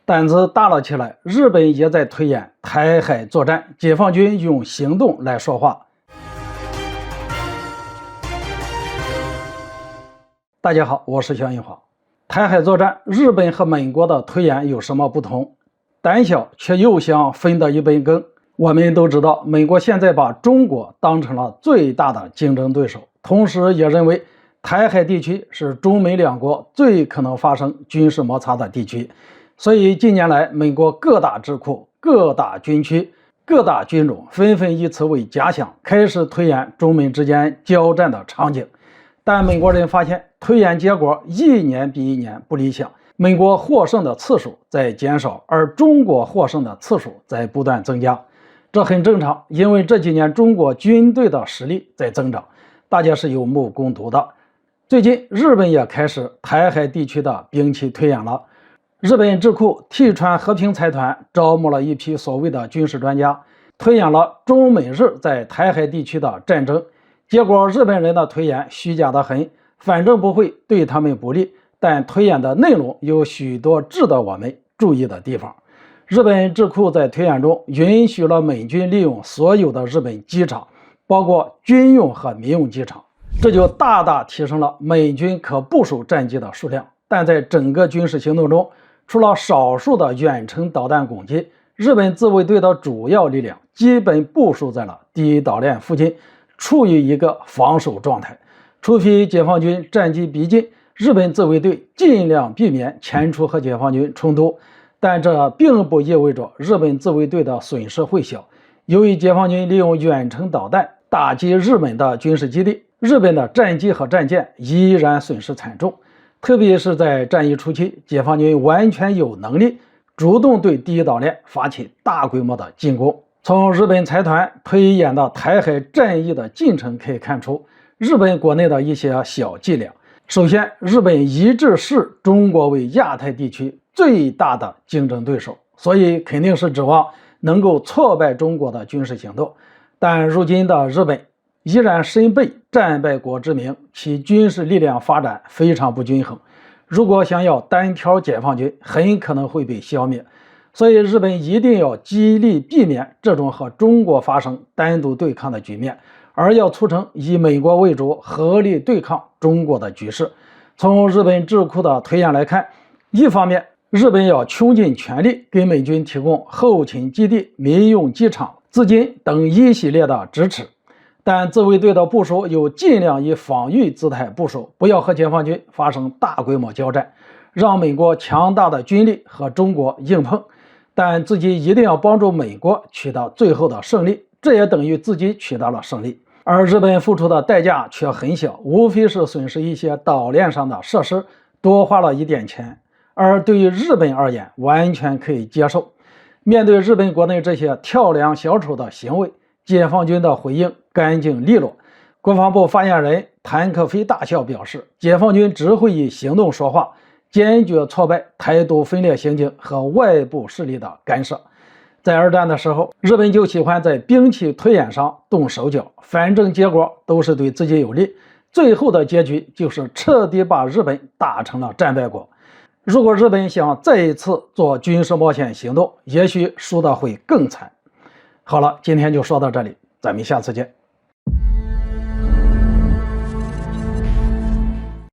胆子大了起来，日本也在推演台海作战，解放军用行动来说话。大家好，我是肖映华。台海作战，日本和美国的推演有什么不同？胆小却又想分得一杯羹。我们都知道，美国现在把中国当成了最大的竞争对手，同时也认为台海地区是中美两国最可能发生军事摩擦的地区。所以近年来，美国各大智库、各大军区、各大军种纷纷以此为假想，开始推演中美之间交战的场景。但美国人发现，推演结果一年比一年不理想，美国获胜的次数在减少，而中国获胜的次数在不断增加。这很正常，因为这几年中国军队的实力在增长，大家是有目共睹的。最近，日本也开始台海地区的兵器推演了。日本智库替川和平财团招募了一批所谓的军事专家，推演了中美日在台海地区的战争。结果日本人的推演虚假得很，反正不会对他们不利，但推演的内容有许多值得我们注意的地方。日本智库在推演中允许了美军利用所有的日本机场，包括军用和民用机场，这就大大提升了美军可部署战机的数量。但在整个军事行动中，除了少数的远程导弹攻击，日本自卫队的主要力量基本部署在了第一岛链附近，处于一个防守状态。除非解放军战机逼近，日本自卫队尽量避免前出和解放军冲突。但这并不意味着日本自卫队的损失会小。由于解放军利用远程导弹打击日本的军事基地，日本的战机和战舰依然损失惨重。特别是在战役初期，解放军完全有能力主动对第一岛链发起大规模的进攻。从日本财团推演的台海战役的进程可以看出，日本国内的一些小伎俩。首先，日本一直视中国为亚太地区最大的竞争对手，所以肯定是指望能够挫败中国的军事行动。但如今的日本依然身背战败国之名，其军事力量发展非常不均衡。如果想要单挑解放军，很可能会被消灭。所以日本一定要极力避免这种和中国发生单独对抗的局面，而要促成以美国为主合力对抗中国的局势。从日本智库的推演来看，一方面，日本要穷尽全力给美军提供后勤基地、民用机场、资金等一系列的支持。但自卫队的部署又尽量以防御姿态部署，不要和解放军发生大规模交战，让美国强大的军力和中国硬碰。但自己一定要帮助美国取得最后的胜利，这也等于自己取得了胜利。而日本付出的代价却很小，无非是损失一些岛链上的设施，多花了一点钱，而对于日本而言，完全可以接受。面对日本国内这些跳梁小丑的行为，解放军的回应干净利落。国防部发言人谭克飞大校表示，解放军只会以行动说话，坚决挫败台独分裂行径和外部势力的干涉。在二战的时候，日本就喜欢在兵器推演上动手脚，反正结果都是对自己有利，最后的结局就是彻底把日本打成了战败国。如果日本想再一次做军事冒险行动，也许输的会更惨。好了，今天就说到这里，咱们下次见。